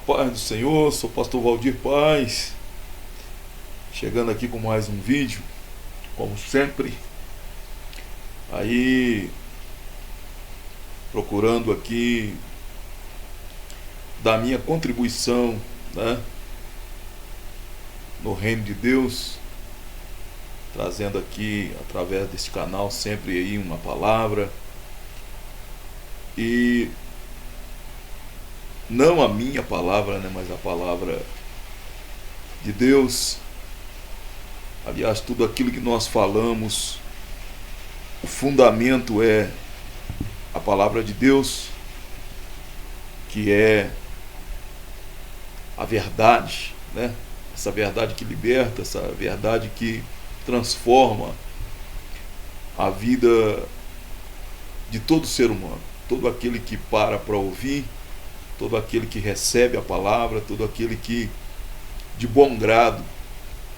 Paz do Senhor, sou o pastor Valdir Paz, chegando aqui com mais um vídeo, como sempre, aí procurando aqui dar minha contribuição, né, no reino de Deus, trazendo aqui através desse canal sempre aí uma palavra, e não a minha palavra, né, mas a palavra de Deus. Aliás, tudo aquilo que nós falamos, o fundamento é a palavra de Deus, que é a verdade, né? Essa verdade que liberta, essa verdade que transforma a vida de todo ser humano, todo aquele que para ouvir, todo aquele que recebe a palavra, todo aquele que de bom grado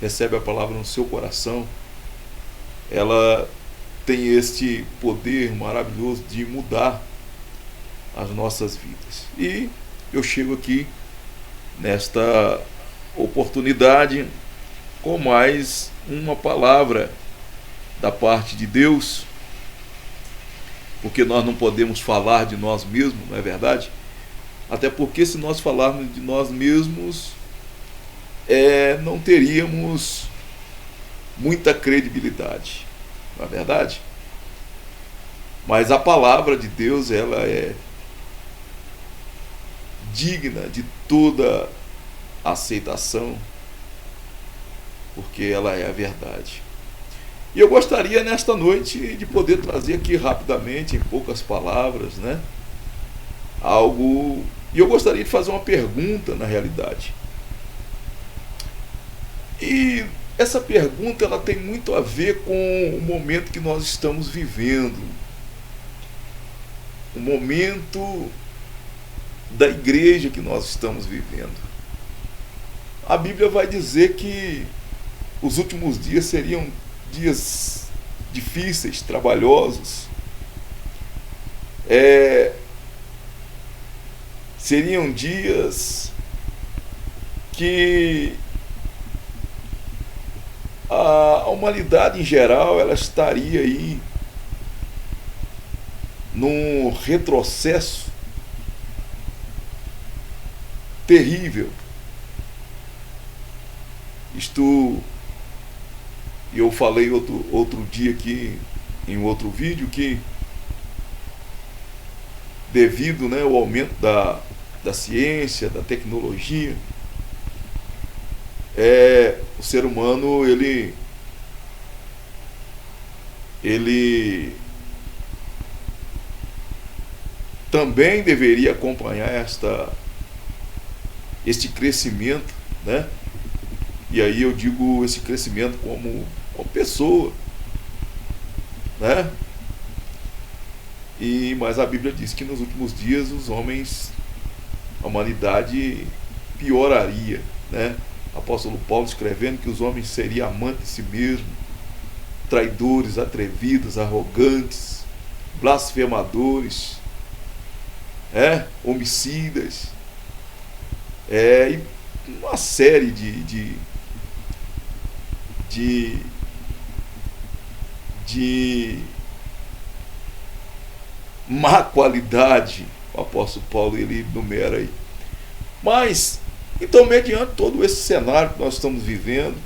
recebe a palavra no seu coração, ela tem este poder maravilhoso de mudar as nossas vidas. E eu chego aqui nesta oportunidade com mais uma palavra da parte de Deus, porque nós não podemos falar de nós mesmos, não é verdade? Até porque se nós falarmos de nós mesmos, não teríamos muita credibilidade, não é verdade? Mas a palavra de Deus, ela é digna de toda aceitação, porque ela é a verdade. E eu gostaria nesta noite de poder trazer aqui rapidamente, em poucas palavras, né, algo. E eu gostaria de fazer uma pergunta, na realidade. E essa pergunta, ela tem muito a ver com o momento que nós estamos vivendo. O momento da igreja que nós estamos vivendo. A Bíblia vai dizer que os últimos dias seriam dias difíceis, trabalhosos. Seriam dias que a humanidade em geral, ela estaria aí num retrocesso terrível. Eu falei outro dia aqui, em outro vídeo, que devido, né, ao aumento da ciência, da tecnologia, o ser humano ele também deveria acompanhar este crescimento, né? E aí eu digo esse crescimento como pessoa, né? Mas a Bíblia diz que nos últimos dias a humanidade pioraria, né? Apóstolo Paulo escrevendo que os homens seriam amantes de si mesmos, traidores, atrevidos, arrogantes, blasfemadores, homicidas, e uma série de má qualidade, o apóstolo Paulo ele enumera aí. Mas, então, mediante todo esse cenário que nós estamos vivendo,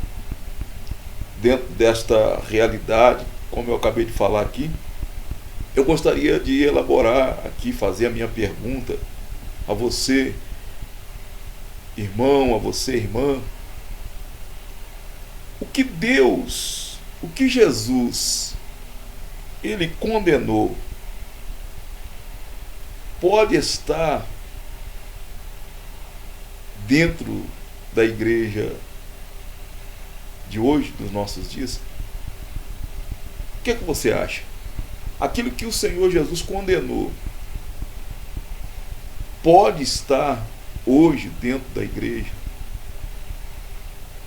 dentro desta realidade, como eu acabei de falar aqui, eu gostaria de elaborar aqui, fazer a minha pergunta a você, irmão, a você, irmã. O que Jesus, ele condenou, pode estar dentro da igreja de hoje, dos nossos dias? O que é que você acha? Aquilo que o Senhor Jesus condenou pode estar hoje dentro da igreja,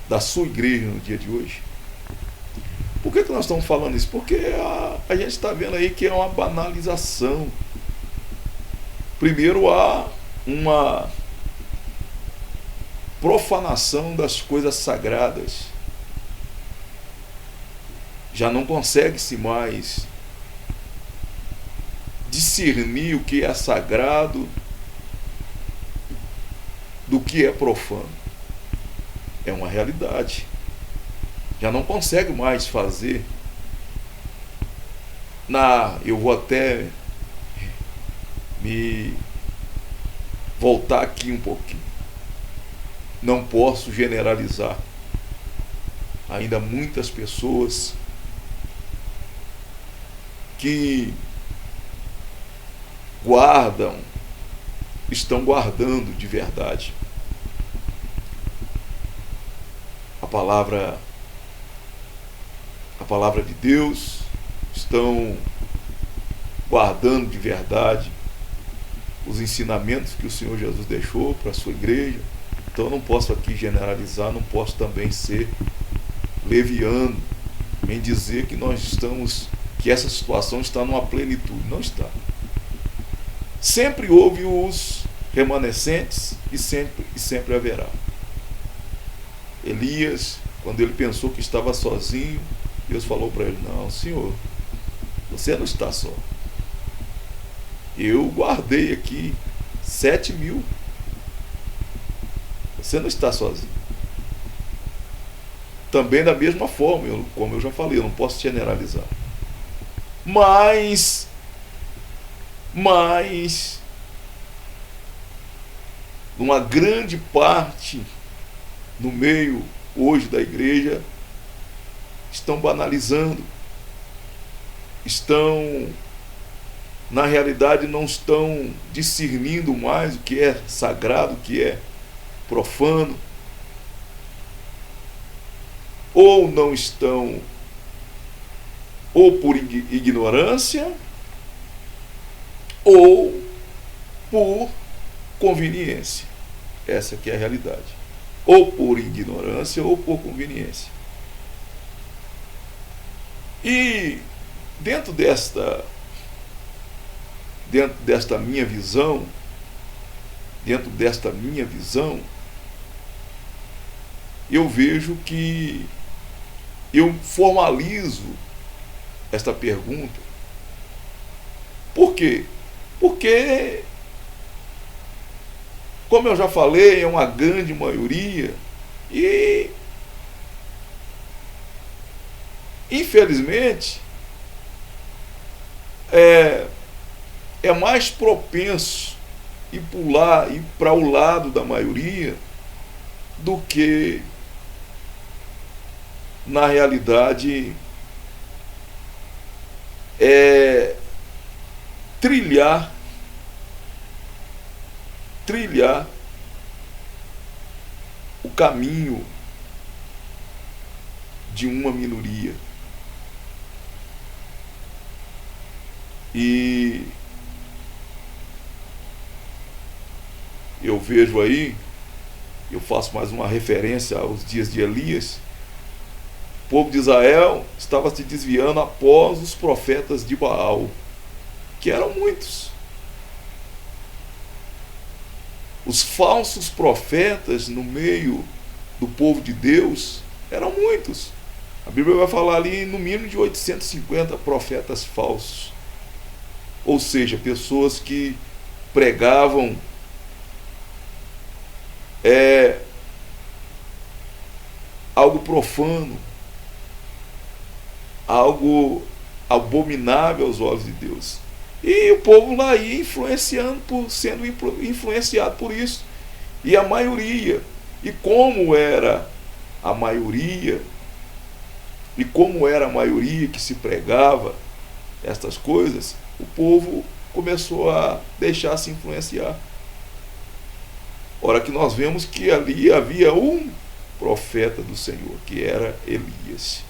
da sua igreja no dia de hoje? Por que nós estamos falando isso? Porque a gente está vendo aí que é uma banalização. Primeiro há profanação das coisas sagradas. Já não consegue-se mais discernir o que é sagrado do que é profano. É uma realidade. Já não consegue mais fazer. Eu vou até me voltar aqui um pouquinho. Não posso generalizar. Ainda muitas pessoas que estão guardando de verdade a palavra de Deus, estão guardando de verdade os ensinamentos que o Senhor Jesus deixou para a sua igreja. Então eu não posso aqui generalizar, não posso também ser leviano em dizer que essa situação está numa plenitude. Não está. Sempre houve os remanescentes e sempre haverá. Elias, quando ele pensou que estava sozinho, Deus falou para ele: não, Senhor, você não está só. Eu guardei aqui 7.000. Você não está sozinho. Também da mesma forma, como eu já falei, eu não posso generalizar. Mas uma grande parte no meio hoje da igreja estão banalizando, na realidade não estão discernindo mais o que é sagrado, o que é profano, ou não estão, ou por ignorância, ou por conveniência. Essa aqui é a realidade. Ou por ignorância ou por conveniência. E dentro desta minha visão, eu vejo que eu formalizo esta pergunta. Por quê? Porque, como eu já falei, é uma grande maioria e, infelizmente, é mais propenso ir para o lado da maioria do que, na realidade, trilhar o caminho de uma minoria. E eu vejo aí, eu faço mais uma referência aos dias de Elias. O povo de Israel estava se desviando após os profetas de Baal, que eram muitos. Os falsos profetas no meio do povo de Deus eram muitos. A Bíblia vai falar ali no mínimo de 850 profetas falsos. Ou seja, pessoas que pregavam algo profano, algo abominável aos olhos de Deus. E o povo lá ia sendo influenciado por isso. E a maioria, e como era a maioria que se pregava estas coisas, o povo começou a deixar-se influenciar. Ora que nós vemos que ali havia um profeta do Senhor, que era Elias.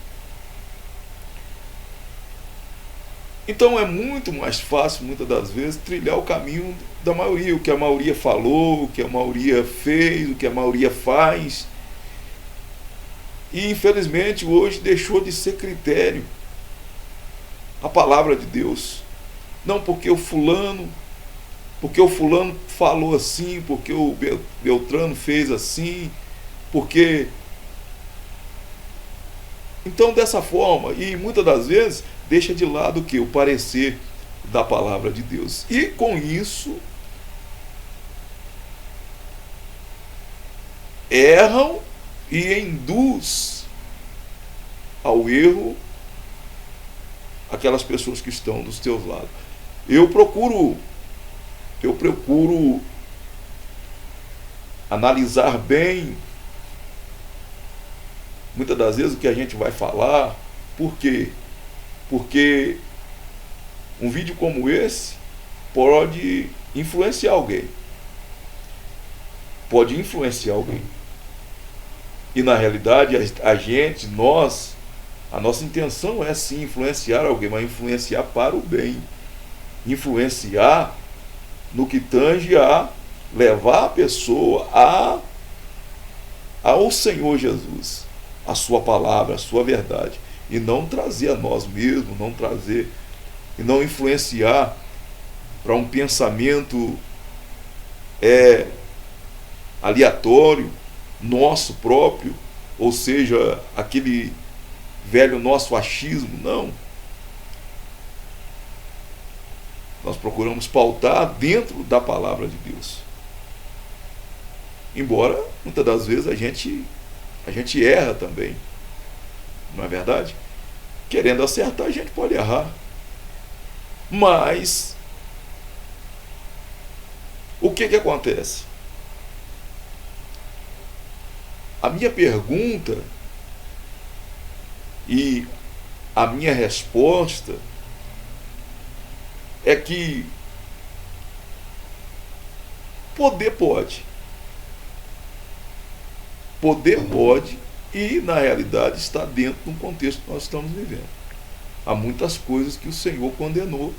Então é muito mais fácil, muitas das vezes, trilhar o caminho da maioria, o que a maioria falou, o que a maioria fez, o que a maioria faz. E infelizmente hoje deixou de ser critério a palavra de Deus. Não porque o fulano falou assim, porque o Beltrano fez assim, Porque, então, dessa forma, e muitas das vezes deixa de lado o parecer da palavra de Deus. E com isso erram e induz ao erro aquelas pessoas que estão dos teus lados. Eu procuro analisar bem muitas das vezes o que a gente vai falar. Por quê? Porque um vídeo como esse pode influenciar alguém. Pode influenciar alguém. E na realidade, a nossa intenção é sim influenciar alguém, mas influenciar para o bem. Influenciar no que tange a levar a pessoa ao Senhor Jesus, a sua palavra, a sua verdade. E não trazer a nós mesmos, não trazer e não influenciar para um pensamento aleatório, nosso próprio, ou seja, aquele velho nosso achismo. Não. Nós procuramos pautar dentro da palavra de Deus. Embora muitas das vezes a gente erra também. Não é verdade? Querendo acertar, a gente pode errar. Mas o que acontece? A minha pergunta e a minha resposta é que poder pode. Poder pode, e na realidade está dentro de um contexto que nós estamos vivendo. Há muitas coisas que o Senhor condenou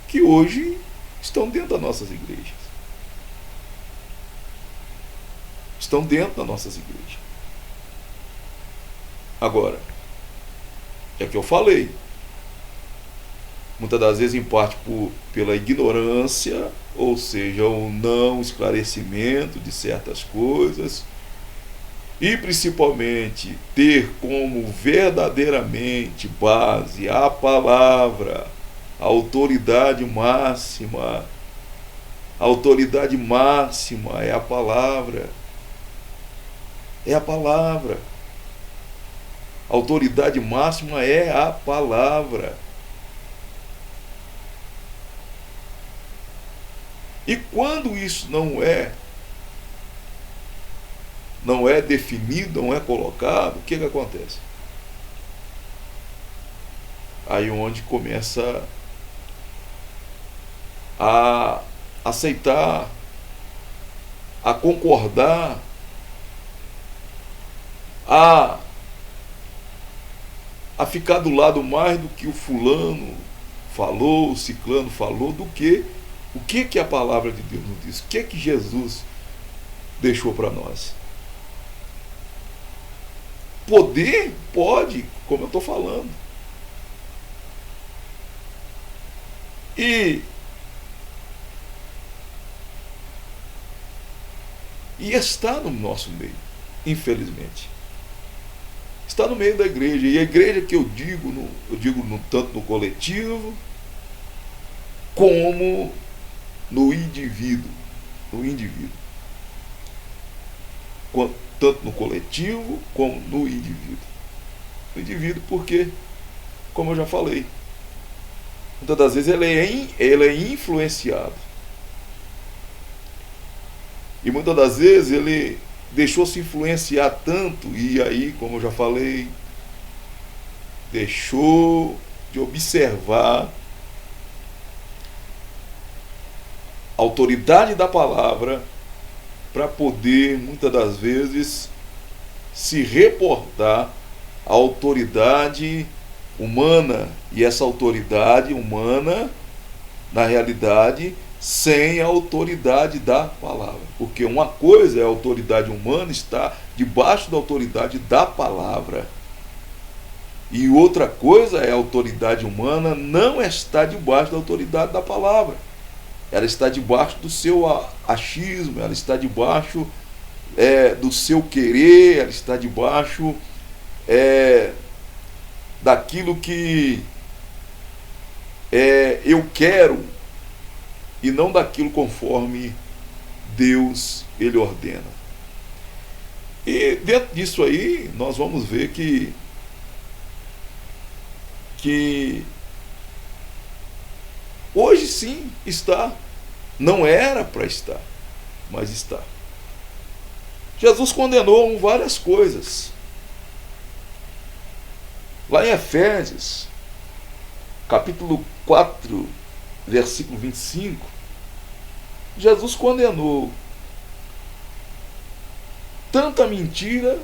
que hoje estão dentro das nossas igrejas. Estão dentro das nossas igrejas. Agora, é que eu falei. Muitas das vezes em parte pela ignorância, ou seja, o não esclarecimento de certas coisas, e principalmente ter como verdadeiramente base a palavra, a autoridade máxima. A autoridade máxima é a palavra. É a palavra. A autoridade máxima é a palavra. E quando isso não é definido, não é colocado, o que acontece? Aí onde começa a aceitar, a concordar, a ficar do lado mais do que o fulano falou, o ciclano falou, do que o que a palavra de Deus nos diz, o que Jesus deixou para nós. Poder pode, como eu estou falando. E está no nosso meio, infelizmente. Está no meio da igreja. E a igreja que eu digo tanto no coletivo como no indivíduo. No indivíduo. Tanto no coletivo como no indivíduo. No indivíduo porque, como eu já falei, muitas das vezes ele é influenciado. E muitas das vezes ele deixou-se influenciar tanto, e aí, como eu já falei, deixou de observar a autoridade da palavra para poder, muitas das vezes, se reportar à autoridade humana. E essa autoridade humana, na realidade, sem a autoridade da palavra. Porque uma coisa é a autoridade humana estar debaixo da autoridade da palavra. E outra coisa é a autoridade humana não estar debaixo da autoridade da palavra. Ela está debaixo do seu achismo, ela está debaixo do seu querer, ela está debaixo daquilo que eu quero e não daquilo conforme Deus ele ordena. E dentro disso aí nós vamos ver que hoje sim está, não era para estar, mas está. Jesus condenou várias coisas. Lá em Efésios, capítulo 4, versículo 25, Jesus condenou tanto a mentira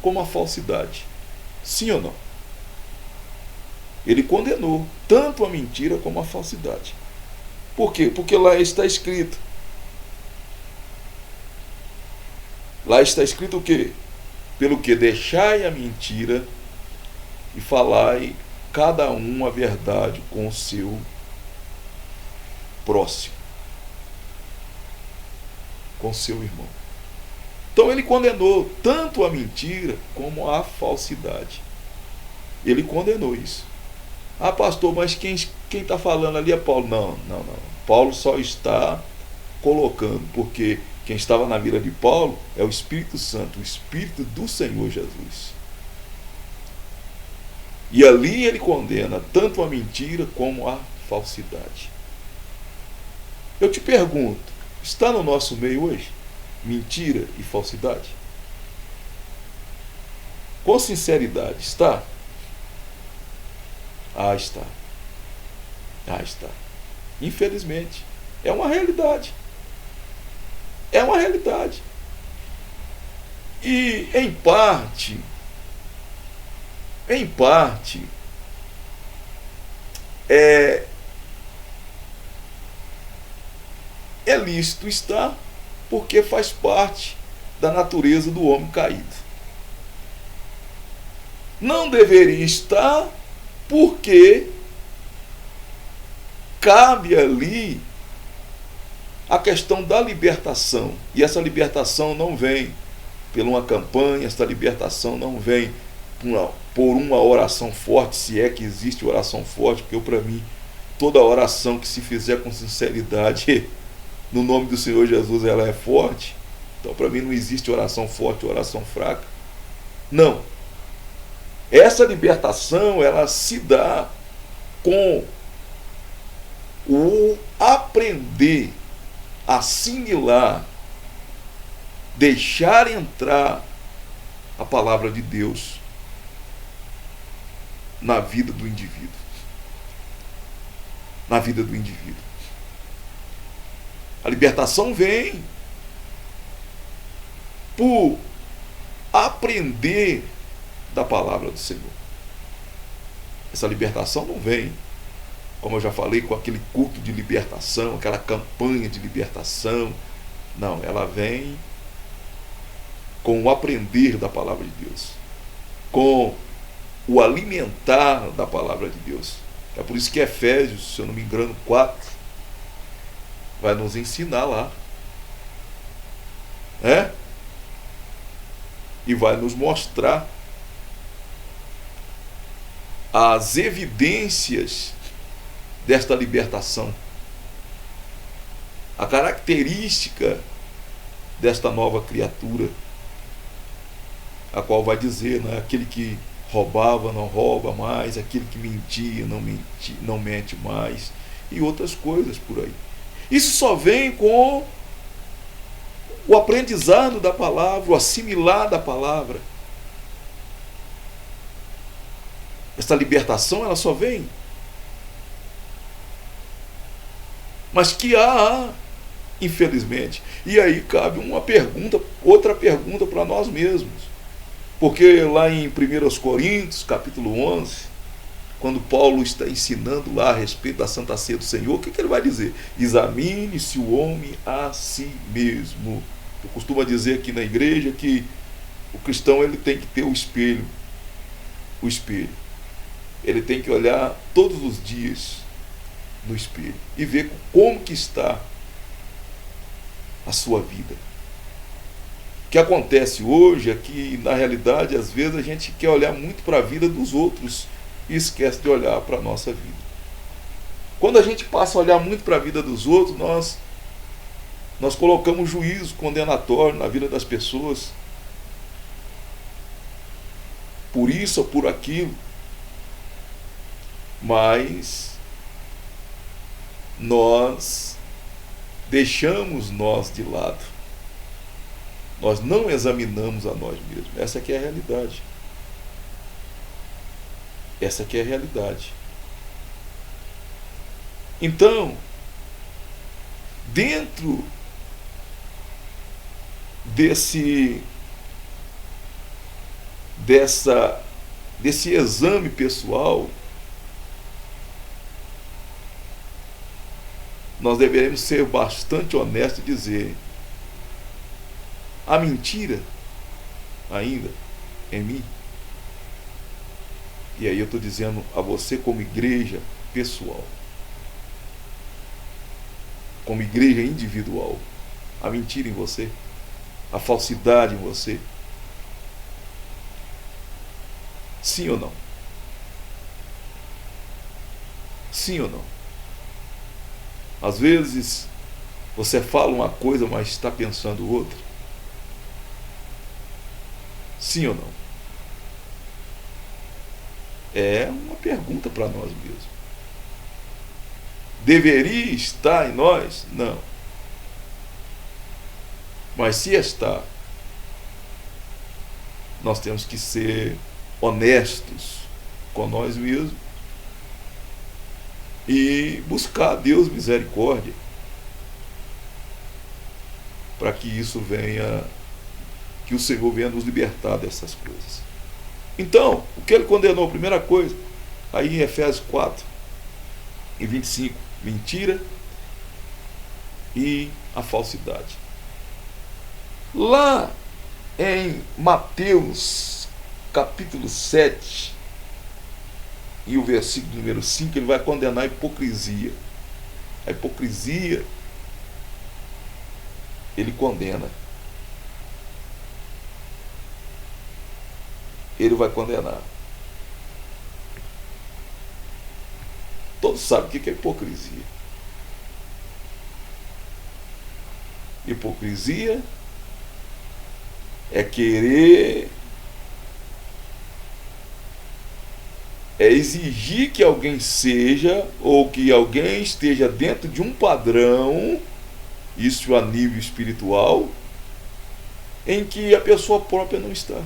como a falsidade. Sim ou não? Ele condenou tanto a mentira como a falsidade. Por quê? Porque lá está escrito. Lá está escrito o quê? Pelo que deixai a mentira e falai cada um a verdade com o seu próximo, com o seu irmão. Então ele condenou tanto a mentira como a falsidade. Ele condenou isso. Ah, pastor, mas quem está falando ali é Paulo. Não. Paulo só está colocando, porque quem estava na mira de Paulo é o Espírito Santo, o Espírito do Senhor Jesus. E ali ele condena tanto a mentira como a falsidade. Eu te pergunto, está no nosso meio hoje mentira e falsidade? Com sinceridade, está? Está. Está. Infelizmente. É uma realidade. É uma realidade. E em parte, é lícito estar, porque faz parte da natureza do homem caído. Não deveria estar, porque cabe ali a questão da libertação. E essa libertação não vem por uma campanha, essa libertação não vem por uma oração forte, se é que existe oração forte, porque para mim, toda oração que se fizer com sinceridade, no nome do Senhor Jesus, ela é forte. Então para mim não existe oração forte, oração fraca. Não. Essa libertação, ela se dá com o aprender, assimilar, deixar entrar a palavra de Deus na vida do indivíduo. Na vida do indivíduo. A libertação vem por aprender da palavra do Senhor. Essa libertação não vem, como eu já falei, com aquele culto de libertação, aquela campanha de libertação. Não, ela vem com o aprender da palavra de Deus, com o alimentar da palavra de Deus. É por isso que Efésios, se eu não me engano, 4, vai nos ensinar lá. E vai nos mostrar as evidências desta libertação, a característica desta nova criatura, a qual vai dizer, né, aquele que roubava não rouba mais, aquele que mentia não mente mais, e outras coisas por aí. Isso só vem com o aprendizado da palavra, o assimilar da palavra. Essa libertação, ela só vem. Mas que há, infelizmente. E aí cabe uma pergunta, outra pergunta para nós mesmos. Porque lá em 1 Coríntios, capítulo 11, quando Paulo está ensinando lá a respeito da Santa Ceia do Senhor, o que ele vai dizer? Examine-se o homem a si mesmo. Eu costumo dizer aqui na igreja que o cristão ele tem que ter o espelho. O espelho. Ele tem que olhar todos os dias no espelho e ver como que está a sua vida. que acontece hoje é que, na realidade, às vezes a gente quer olhar muito para a vida dos outros e esquece de olhar para a nossa vida. Quando a gente passa a olhar muito para a vida dos outros, nós colocamos juízo condenatório na vida das pessoas, por isso ou por aquilo, mas nós deixamos nós de lado. Nós não examinamos a nós mesmos. Essa aqui é a realidade. Essa aqui é a realidade. Então, dentro desse exame pessoal, nós deveremos ser bastante honestos e dizer: há mentira ainda em mim? E aí eu estou dizendo a você, como igreja pessoal, como igreja individual, há mentira em você? Há falsidade em você? Sim ou não? Sim ou não? Às vezes você fala uma coisa, mas está pensando outra. Sim ou não? É uma pergunta para nós mesmos. Deveria estar em nós? Não. Mas se está, nós temos que ser honestos com nós mesmos e buscar a Deus misericórdia para que isso venha, que o Senhor venha nos libertar dessas coisas. Então, o que ele condenou? Primeira coisa, aí em Efésios 4 e 25, mentira e a falsidade. Lá em Mateus capítulo 7 e o versículo número 5, ele vai condenar a hipocrisia. A hipocrisia ele condena. Ele vai condenar. Todos sabem o que é hipocrisia. Hipocrisia é querer, é exigir que alguém seja ou que alguém esteja dentro de um padrão, isso a nível espiritual, em que a pessoa própria não está.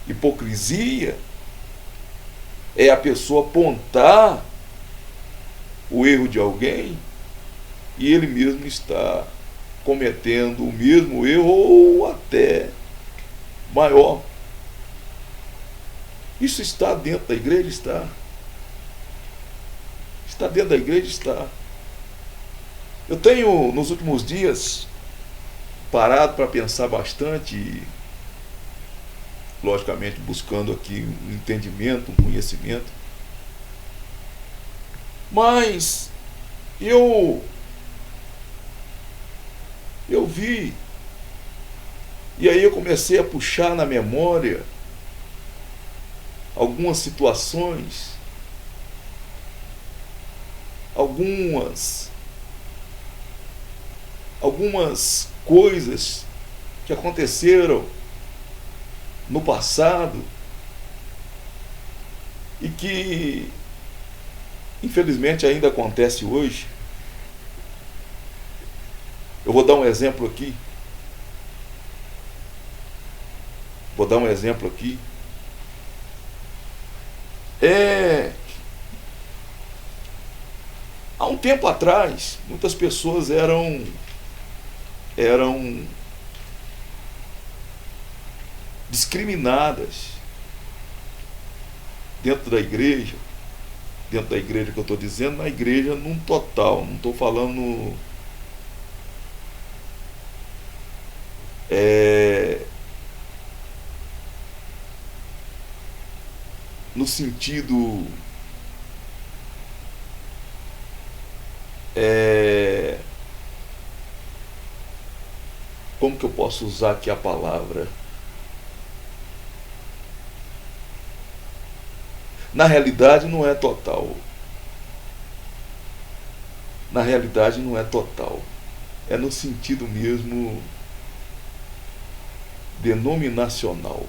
Hipocrisia é a pessoa apontar o erro de alguém e ele mesmo está cometendo o mesmo erro ou até maior. Isso está dentro da igreja? Está. Está dentro da igreja? Está. Eu tenho, nos últimos dias, parado para pensar bastante e, logicamente, buscando aqui um entendimento, um conhecimento. Mas eu vi, e aí eu comecei a puxar na memória algumas situações, algumas coisas que aconteceram no passado e que infelizmente ainda acontece hoje. Eu vou dar um exemplo aqui. Há um tempo atrás, muitas pessoas eram discriminadas dentro da igreja que eu estou dizendo, na igreja num total, não estou falando no sentido como que eu posso usar aqui a palavra? Na realidade não é total. Na realidade não é total. É no sentido mesmo denominacional.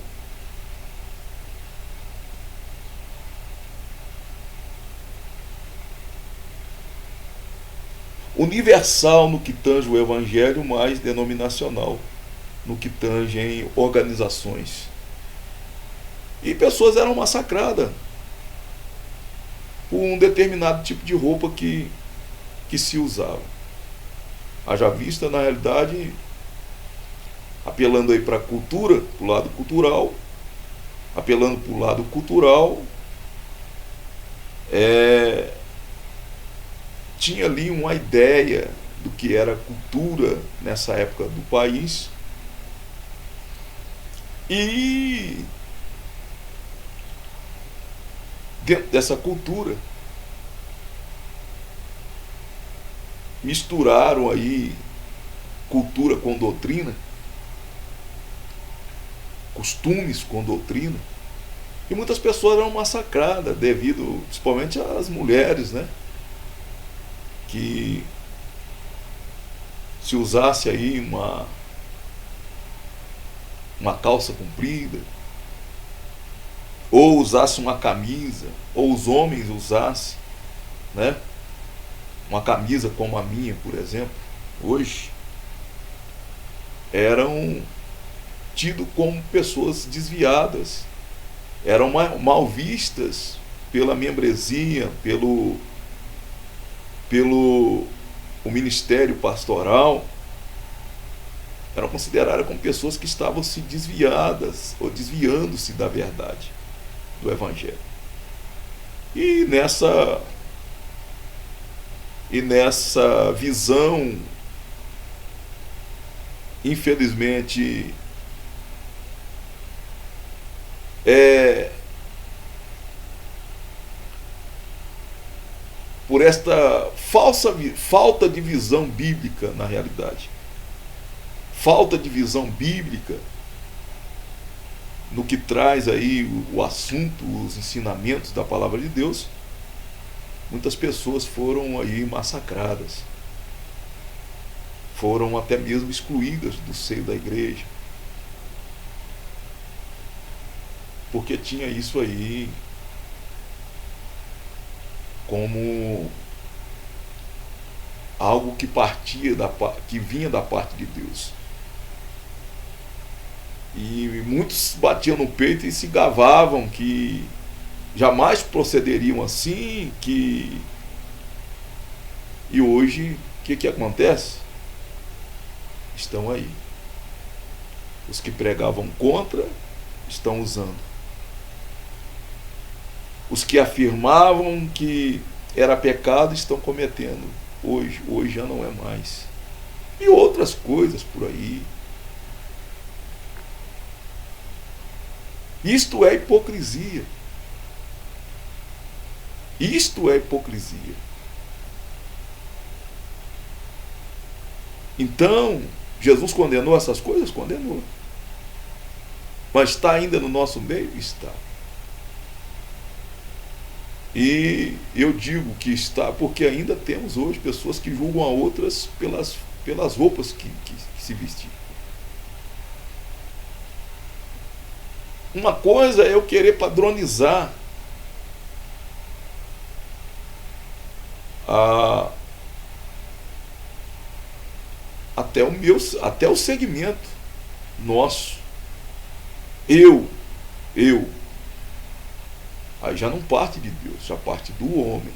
Universal no que tange o evangelho, mas denominacional no que tange em organizações. E pessoas eram massacradas por um determinado tipo de roupa que se usava. Haja vista, na realidade, apelando aí para a cultura, para o lado cultural, apelando para o lado cultural, tinha ali uma ideia do que era cultura nessa época do país. E dentro dessa cultura misturaram aí cultura com doutrina, costumes com doutrina, e muitas pessoas eram massacradas devido, principalmente às mulheres, né? Que se usasse aí uma calça comprida, ou usasse uma camisa, ou os homens usassem, né, uma camisa como a minha, por exemplo, hoje, eram tidos como pessoas desviadas, eram mal vistas pela membresia, pelo o ministério pastoral, eram consideradas como pessoas que estavam se desviadas ou desviando-se da verdade do evangelho. E nessa visão, infelizmente, por esta falta de visão bíblica, na realidade, falta de visão bíblica no que traz aí o assunto, os ensinamentos da palavra de Deus, muitas pessoas foram aí massacradas, foram até mesmo excluídas do seio da igreja, porque tinha isso aí como algo que que vinha da parte de Deus. E muitos batiam no peito e se gabavam que jamais procederiam assim, e hoje o que acontece? Estão aí. Os que pregavam contra estão usando. Os que afirmavam que era pecado estão cometendo hoje já não é mais. E outras coisas por aí. Isto é hipocrisia. Isto é hipocrisia. Então, Jesus condenou essas coisas? Condenou. Mas está ainda no nosso meio? Está. E eu digo que está porque ainda temos hoje pessoas que julgam a outras pelas roupas que se vestiam. Uma coisa é eu querer padronizar até o segmento nosso. Eu. Aí já não parte de Deus, já parte do homem.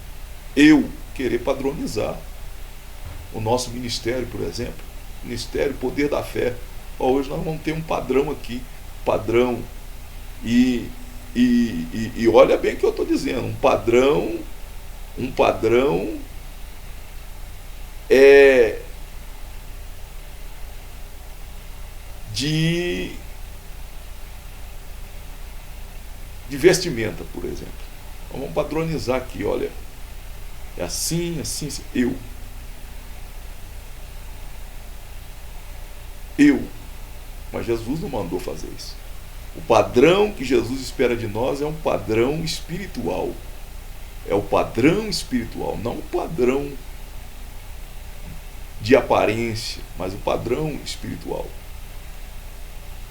Eu querer padronizar o nosso ministério, por exemplo. Ministério Poder da Fé. Hoje nós vamos ter um padrão aqui. Padrão. E olha bem o que eu estou dizendo. Um padrão de vestimenta, por exemplo. Vamos padronizar aqui, olha. É assim, eu. Mas Jesus não mandou fazer isso. O padrão que Jesus espera de nós é um padrão espiritual. É o padrão espiritual, não o padrão de aparência, mas o padrão espiritual.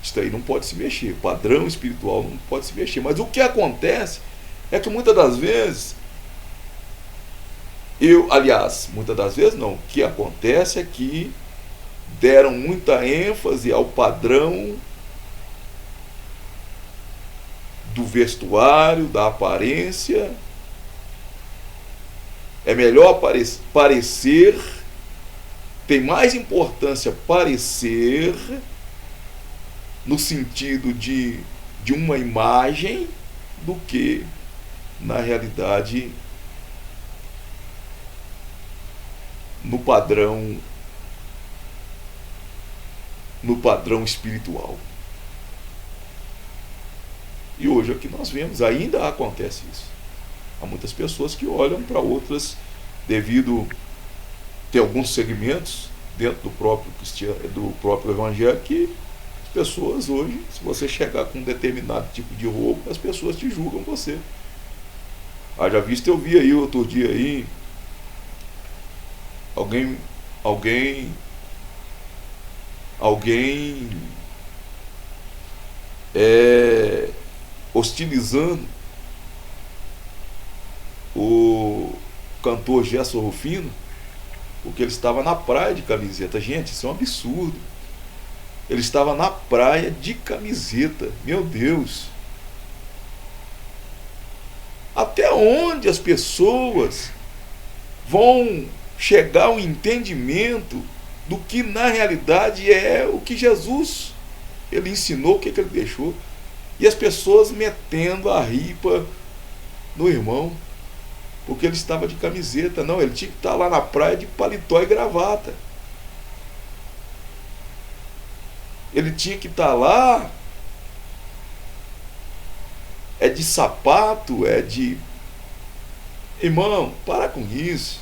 Isso aí não pode se mexer. O padrão espiritual não pode se mexer. Mas o que acontece é que muitas das vezes, muitas das vezes não, o que acontece é que deram muita ênfase ao padrão do vestuário, da aparência. É melhor parecer, tem mais importância parecer no sentido de uma imagem do que, na realidade, no padrão espiritual. E hoje aqui nós vemos, ainda acontece isso. Há muitas pessoas que olham para outras devido ter alguns segmentos dentro do próprio evangelho que as pessoas hoje, se você chegar com um determinado tipo de roupa, as pessoas te julgam você. Já visto, eu vi aí outro dia aí alguém hostilizando o cantor Gerson Rufino, porque ele estava na praia de camiseta. Gente, isso é um absurdo. Ele estava na praia de camiseta. Meu Deus! Até onde as pessoas vão chegar ao entendimento do que na realidade é o que Jesus ele ensinou, o que ele deixou, e as pessoas metendo a ripa no irmão porque ele estava de camiseta. Não, ele tinha que estar lá na praia de paletó e gravata. Ele tinha que estar lá de sapato, Irmão, para com isso.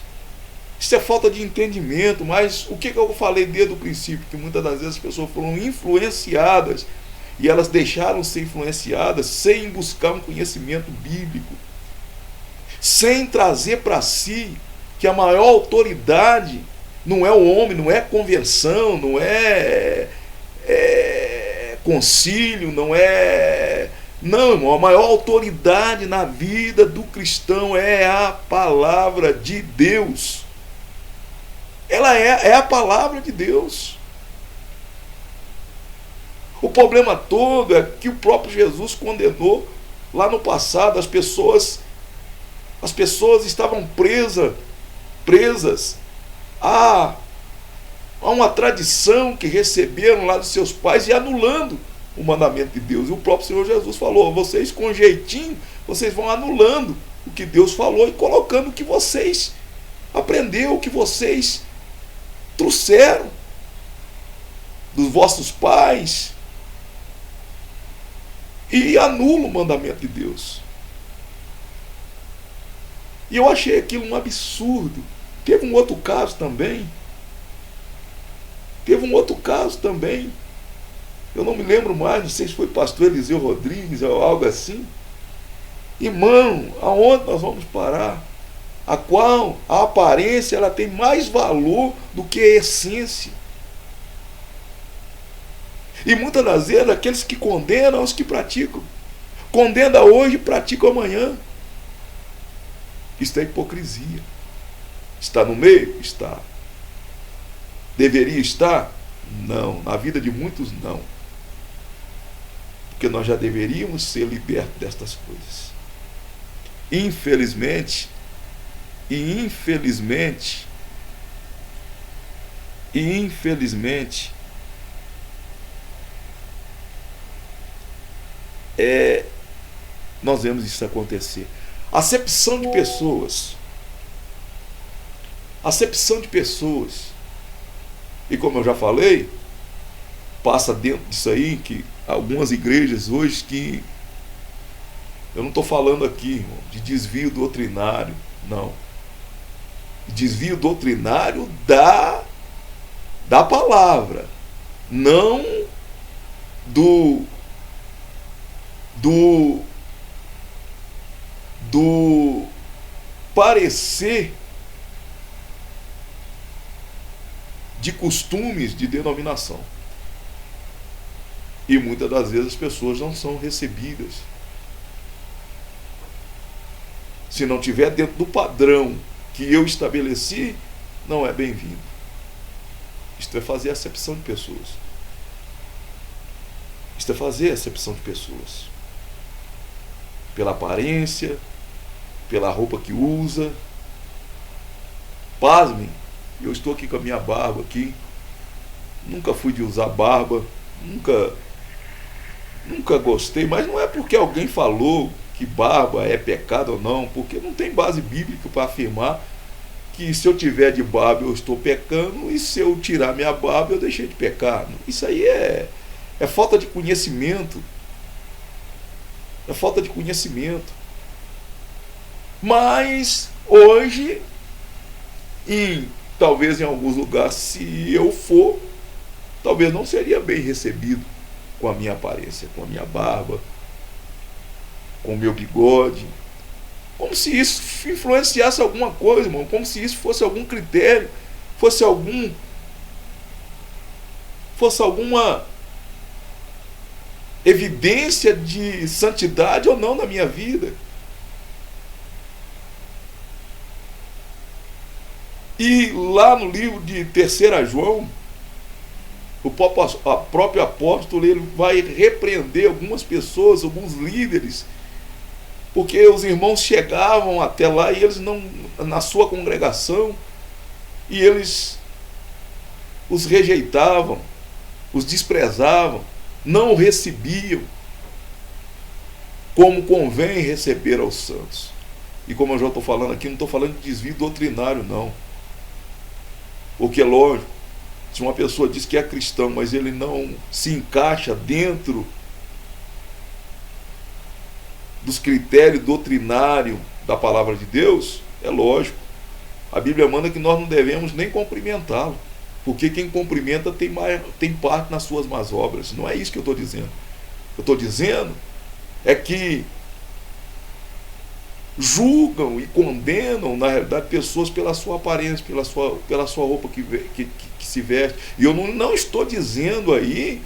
Isso é falta de entendimento. Mas o que eu falei desde o princípio? Que muitas das vezes as pessoas foram influenciadas e elas deixaram ser influenciadas sem buscar um conhecimento bíblico, sem trazer para si que a maior autoridade não é o homem, não é conversão, não é concílio, não, irmão, a maior autoridade na vida do cristão é a palavra de Deus. Ela é a palavra de Deus. O problema todo é que o próprio Jesus condenou lá no passado. As pessoas estavam presas a uma tradição que receberam lá dos seus pais e anulando o mandamento de Deus. E o próprio Senhor Jesus falou: vocês com jeitinho, vocês vão anulando o que Deus falou e colocando o que vocês aprenderam, o que vocês trouxeram dos vossos pais, e anulam o mandamento de Deus. E eu achei aquilo um absurdo. Teve um outro caso também. Eu não me lembro mais, não sei se foi pastor Eliseu Rodrigues ou algo assim. Irmão, aonde nós vamos parar? A qual a aparência ela tem mais valor do que a essência. E muitas das vezes aqueles que condenam os que praticam. Condena hoje e pratica amanhã. Isso é hipocrisia. Está no meio? Está. Deveria estar? Não. Na vida de muitos, não. Porque nós já deveríamos ser libertos destas coisas. Infelizmente, nós vemos isso acontecer. Acepção de pessoas. E como eu já falei, passa dentro disso aí que algumas igrejas hoje que... Eu não estou falando aqui, irmão, de desvio doutrinário, não. Desvio doutrinário da palavra. não do parecer de costumes de denominação. E muitas das vezes as pessoas não são recebidas. Se não estiver dentro do padrão que eu estabeleci, não é bem-vindo. Isto é fazer acepção de pessoas. Isto é fazer acepção de pessoas. Pela aparência, pela roupa que usa. Pasmem, eu estou aqui com a minha barba aqui. Nunca fui de usar barba, nunca gostei, mas não é porque alguém falou que barba é pecado ou não, porque não tem base bíblica para afirmar que se eu tiver de barba eu estou pecando e se eu tirar minha barba eu deixei de pecar. Isso aí é falta de conhecimento. É falta de conhecimento. Mas hoje, talvez em alguns lugares, se eu for, talvez não seria bem recebido com a minha aparência, com a minha barba, com o meu bigode. Como se isso influenciasse alguma coisa, irmão. Como se isso fosse algum critério, fosse alguma evidência de santidade ou não na minha vida. E lá no livro de 3 João, o próprio apóstolo ele vai repreender algumas pessoas, alguns líderes, porque os irmãos chegavam até lá e eles não, na sua congregação, e eles os rejeitavam, os desprezavam, não o recebiam como convém receber aos santos. E como eu já estou falando aqui, não estou falando de desvio doutrinário, não. Porque é lógico, se uma pessoa diz que é cristão, mas ele não se encaixa dentro dos critérios doutrinários da palavra de Deus, é lógico. A Bíblia manda que nós não devemos nem cumprimentá-lo, porque quem cumprimenta tem parte nas suas más obras. Não é isso que eu estou dizendo. Eu estou dizendo é que julgam e condenam, na realidade, pessoas pela sua aparência, pela sua roupa que se veste. E eu não estou dizendo aí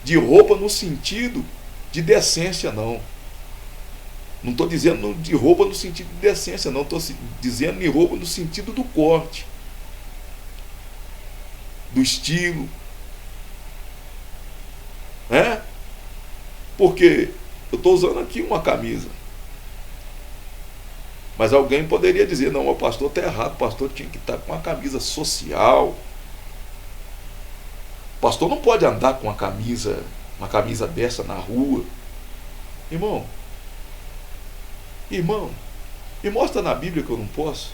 de roupa no sentido de decência, não. Não estou dizendo de roupa no sentido de decência, não. Estou dizendo de roupa no sentido do corte, do estilo. Porque eu estou usando aqui uma camisa. Mas alguém poderia dizer, não, o pastor está errado, o pastor tinha que estar com uma camisa social. O pastor não pode andar com uma camisa dessa na rua. Irmão, me mostra na Bíblia que eu não posso.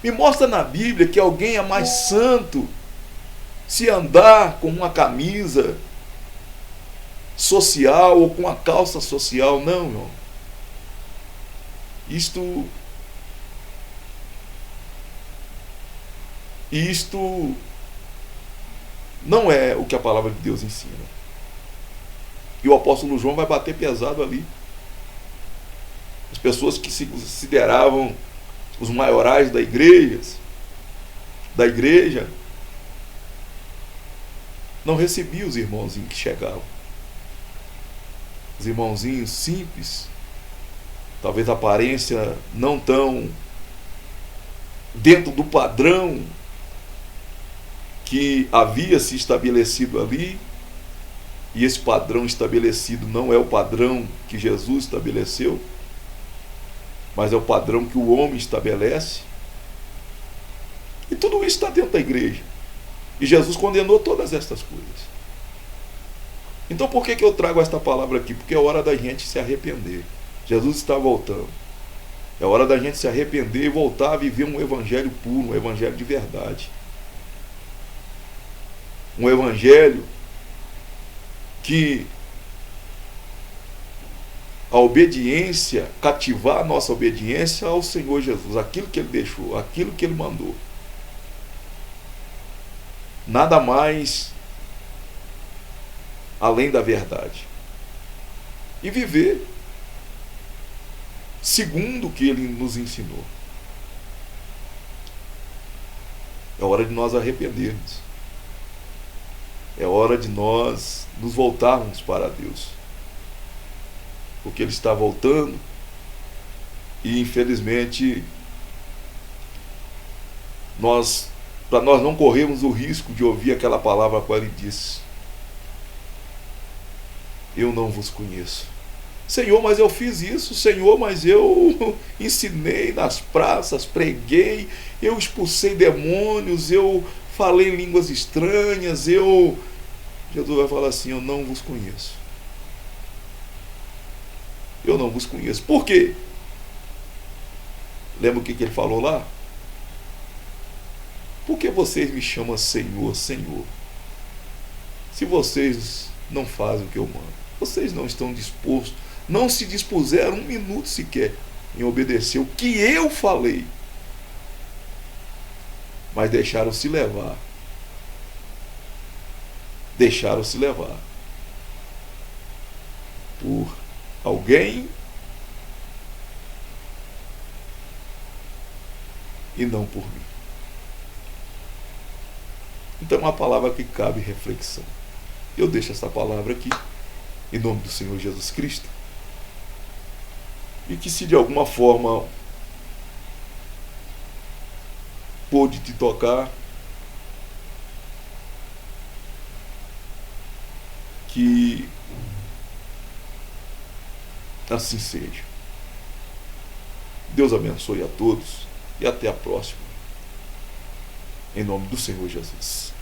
Me mostra na Bíblia que alguém é mais santo se andar com uma camisa social ou com uma calça social. Não, irmão. Isto não é o que a palavra de Deus ensina. E o apóstolo João vai bater pesado ali. As pessoas que se consideravam os maiorais da igreja não recebiam os irmãozinhos que chegavam. Os irmãozinhos simples, talvez a aparência não tão dentro do padrão que havia se estabelecido ali, e esse padrão estabelecido não é o padrão que Jesus estabeleceu, mas é o padrão que o homem estabelece. E tudo isso está dentro da igreja. E Jesus condenou todas estas coisas. Então por que eu trago esta palavra aqui? Porque é hora da gente se arrepender. Jesus está voltando. É hora da gente se arrepender e voltar a viver um evangelho puro, um evangelho de verdade. Um evangelho que a obediência, cativar a nossa obediência ao Senhor Jesus, aquilo que Ele deixou, aquilo que Ele mandou. Nada mais além da verdade e viver segundo o que ele nos ensinou. É hora de nós arrependermos. É hora de nós nos voltarmos para Deus. Porque Ele está voltando e, infelizmente, para nós não corrermos o risco de ouvir aquela palavra qual Ele disse: eu não vos conheço. Senhor, mas eu fiz isso. Senhor, mas eu ensinei nas praças, preguei, eu expulsei demônios, eu falei línguas estranhas, Jesus vai falar assim: eu não vos conheço. Eu não vos conheço. Por quê? Lembra o que ele falou lá? Por que vocês me chamam Senhor, Senhor, se vocês não fazem o que eu mando? Vocês não estão dispostos, não se dispuseram um minuto sequer em obedecer o que eu falei, mas deixaram-se levar. Deixaram-se levar por alguém e não por mim. Então é uma palavra que cabe reflexão. Eu deixo essa palavra aqui, em nome do Senhor Jesus Cristo, e que se de alguma forma pôde te tocar, que assim seja. Deus abençoe a todos e até a próxima. Em nome do Senhor Jesus.